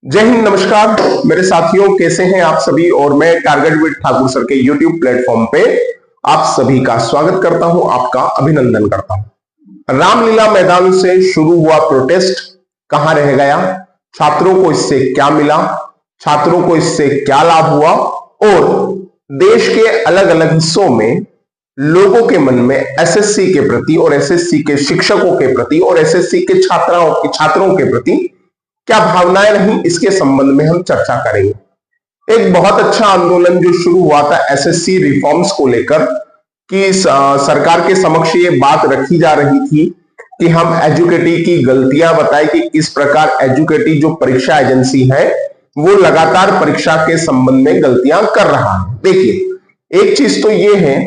जय हिंद, नमस्कार मेरे साथियों, कैसे हैं आप सभी। और मैं टारगेट विद ठाकुर सर के यूट्यूब प्लेटफॉर्म पे आप सभी का स्वागत करता हूं, आपका अभिनंदन करता हूं। रामलीला मैदान से शुरू हुआ प्रोटेस्ट कहां रह गया, छात्रों को इससे क्या मिला, छात्रों को इससे क्या लाभ हुआ और देश के अलग अलग हिस्सों में लोगों के मन में एसएससी के प्रति और एसएससी के शिक्षकों के प्रति और एसएससी के छात्रों के प्रति क्या भावनाएं रही, इसके संबंध में हम चर्चा करेंगे। एक बहुत अच्छा आंदोलन जो शुरू हुआ था एसएससी रिफॉर्म्स को लेकर कि सरकार के समक्ष ये बात रखी जा रही थी कि हम एजुकेटी की गलतियां बताएं कि किस प्रकार एजुकेटी जो परीक्षा एजेंसी है वो लगातार परीक्षा के संबंध में गलतियां कर रहा है। देखिए, एक चीज तो ये है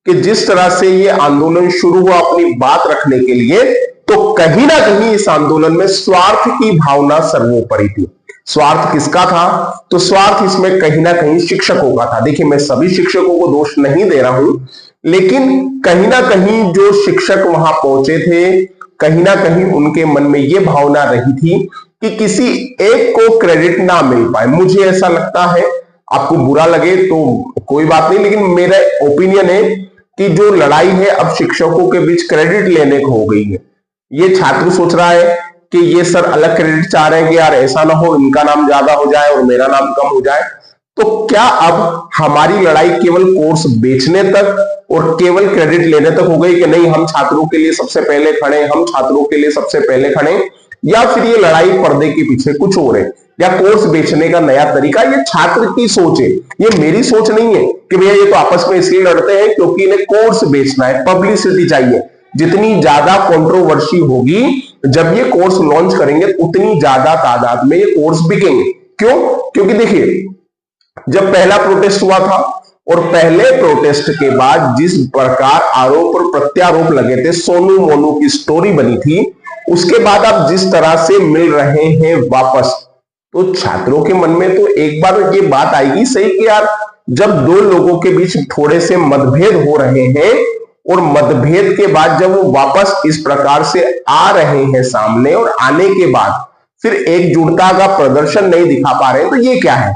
कि जिस तरह से ये आंदोलन शुरू हुआ अपनी बात रखने के लिए, तो कहीं ना कहीं इस आंदोलन में स्वार्थ की भावना सर्वोपरि थी। स्वार्थ किसका था? तो स्वार्थ इसमें कहीं ना कहीं शिक्षकों का था। देखिए, मैं सभी शिक्षकों को दोष नहीं दे रहा हूं, लेकिन कहीं ना कहीं जो शिक्षक वहां पहुंचे थे, कहीं ना कहीं उनके मन में यह भावना रही थी कि किसी एक को क्रेडिट ना मिल पाए। मुझे ऐसा लगता है, आपको बुरा लगे तो कोई बात नहीं, लेकिन मेरा ओपिनियन है कि जो लड़ाई है अब शिक्षकों के बीच क्रेडिट लेने को हो गई है। ये छात्र सोच रहा है कि ये सर अलग क्रेडिट चाह रहे हैं कि यार ऐसा ना हो इनका नाम ज्यादा हो जाए और मेरा नाम कम हो जाए। तो क्या अब हमारी लड़ाई केवल कोर्स बेचने तक और केवल क्रेडिट लेने तक हो गई कि नहीं हम छात्रों के लिए सबसे पहले खड़े, हम छात्रों के लिए सबसे पहले खड़े, या फिर ये लड़ाई पर्दे के पीछे कुछ और है, या कोर्स बेचने का नया तरीका? ये छात्र की सोच है, ये मेरी सोच नहीं है कि भैया ये तो आपस में इसलिए लड़ते हैं क्योंकि इन्हें कोर्स बेचना है, पब्लिसिटी चाहिए। जितनी ज्यादा कंट्रोवर्सी होगी जब ये कोर्स लॉन्च करेंगे उतनी ज्यादा तादाद में ये कोर्स बिकेंगे। क्यों? क्योंकि देखिए, जब पहला प्रोटेस्ट हुआ था और पहले प्रोटेस्ट के बाद जिस प्रकार आरोप और प्रत्यारोप लगे थे, सोनू मोनू की स्टोरी बनी थी, उसके बाद अब जिस तरह से मिल रहे हैं वापस, तो छात्रों के मन में तो एक बार ये बात आएगी सही कि यार जब दो लोगों के बीच थोड़े से मतभेद हो रहे हैं और मतभेद के बाद जब वो वापस इस प्रकार से आ रहे हैं सामने और आने के बाद फिर एकजुटता का प्रदर्शन नहीं दिखा पा रहे हैं, तो ये क्या है?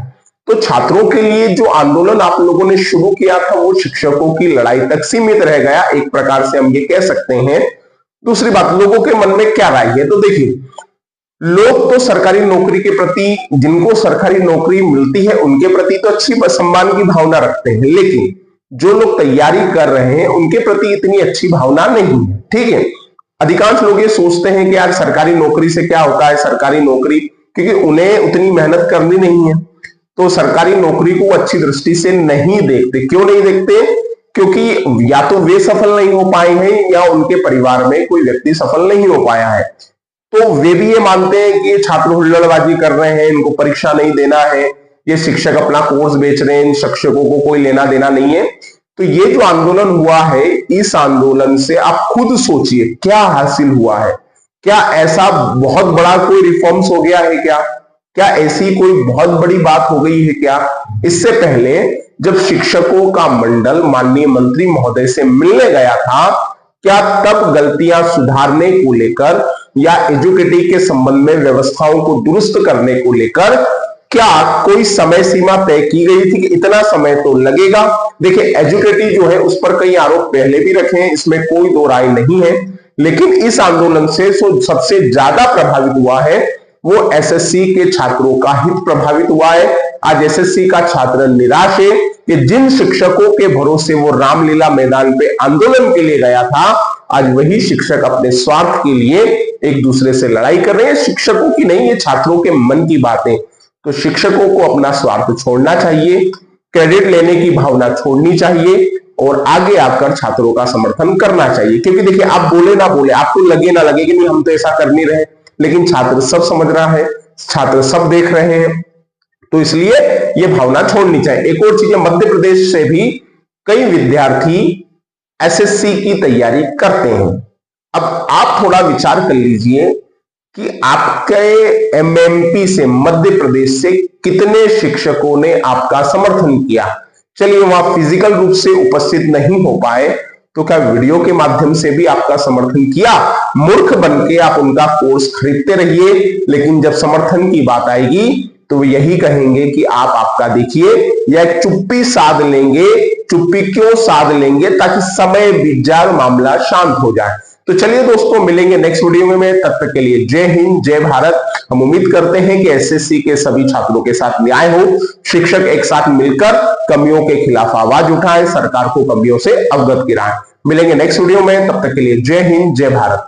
तो छात्रों के लिए जो आंदोलन आप लोगों ने शुरू किया था वो शिक्षकों की लड़ाई तक सीमित रह गया, एक प्रकार से हम ये कह सकते हैं। दूसरी बात, लोगों के मन में क्या राय है? तो देखिए, लोग तो सरकारी नौकरी के प्रति, जिनको सरकारी नौकरी मिलती है उनके प्रति तो अच्छी सम्मान की भावना रखते हैं, लेकिन जो लोग तैयारी कर रहे हैं उनके प्रति इतनी अच्छी भावना नहीं है। ठीक है, अधिकांश लोग ये सोचते हैं कि यार सरकारी नौकरी से क्या होता है, सरकारी नौकरी, क्योंकि उन्हें उतनी मेहनत करनी नहीं है तो सरकारी नौकरी को अच्छी दृष्टि से नहीं देखते। क्यों नहीं देखते? क्योंकि या तो वे सफल नहीं हो पाए हैं या उनके परिवार में कोई व्यक्ति सफल नहीं हो पाया है, तो वे भी ये मानते हैं कि छात्र हुल्लड़बाजी कर रहे हैं, इनको परीक्षा नहीं देना है, ये शिक्षक अपना कोर्स बेच रहे हैं, इन शिक्षकों को कोई लेना देना नहीं है। तो ये जो आंदोलन हुआ है, इस आंदोलन से आप खुद सोचिए क्या हासिल हुआ है। क्या ऐसा बहुत बड़ा कोई रिफॉर्म्स हो गया है क्या? क्या ऐसी कोई बहुत बड़ी बात हो गई है क्या? इससे पहले जब शिक्षकों का मंडल माननीय मंत्री महोदय से मिलने गया था, क्या तब गलतियां सुधारने को लेकर या एजुकेटी के संबंध में व्यवस्थाओं को दुरुस्त करने को लेकर क्या कोई समय सीमा तय की गई थी कि इतना समय तो लगेगा? देखिए, एजुकेटी जो है उस पर कई आरोप पहले भी रखे हैं, इसमें कोई दो राय नहीं है, लेकिन इस आंदोलन से सबसे ज्यादा प्रभावित हुआ है वो एसएससी के छात्रों का हित प्रभावित हुआ है। आज एसएससी का छात्र निराश है कि जिन शिक्षकों के भरोसे वो रामलीला मैदान पे आंदोलन के लिए गया था, आज वही शिक्षक अपने स्वार्थ के लिए एक दूसरे से लड़ाई कर रहे हैं। शिक्षकों की नहीं, ये छात्रों के मन की बातें। तो शिक्षकों को अपना स्वार्थ छोड़ना चाहिए, क्रेडिट लेने की भावना छोड़नी चाहिए और आगे आकर छात्रों का समर्थन करना चाहिए। क्योंकि देखिए, आप बोले ना बोले, आपको लगे ना लगे कि नहीं हम तो ऐसा कर नहीं रहे, लेकिन छात्र सब समझ रहा है, छात्र सब देख रहे हैं, तो इसलिए ये भावना छोड़नी चाहिए। एक और चीज है, मध्य प्रदेश से भी कई विद्यार्थी एसएससी की तैयारी करते हैं। अब आप थोड़ा विचार कर लीजिए कि आपके एमएमपी से, मध्य प्रदेश से कितने शिक्षकों ने आपका समर्थन किया। चलिए, वहां फिजिकल रूप से उपस्थित नहीं हो पाए तो क्या वीडियो के माध्यम से भी आपका समर्थन किया? मूर्ख बनके आप उनका कोर्स खरीदते रहिए, लेकिन जब समर्थन की बात आएगी तो यही कहेंगे कि आप आपका देखिए, या एक चुप्पी साध लेंगे। चुप्पी क्यों साध लेंगे? ताकि समय बीत जाए, मामला शांत हो जाए। तो चलिए दोस्तों, मिलेंगे नेक्स्ट वीडियो में। तब तक के लिए जय हिंद, जय भारत। हम उम्मीद करते हैं कि एसएससी के सभी छात्रों के साथ न्याय हो, शिक्षक एक साथ मिलकर कमियों के खिलाफ आवाज उठाएं, सरकार को कमियों से अवगत कराएं। मिलेंगे नेक्स्ट वीडियो में, तब तक के लिए जय हिंद, जय भारत।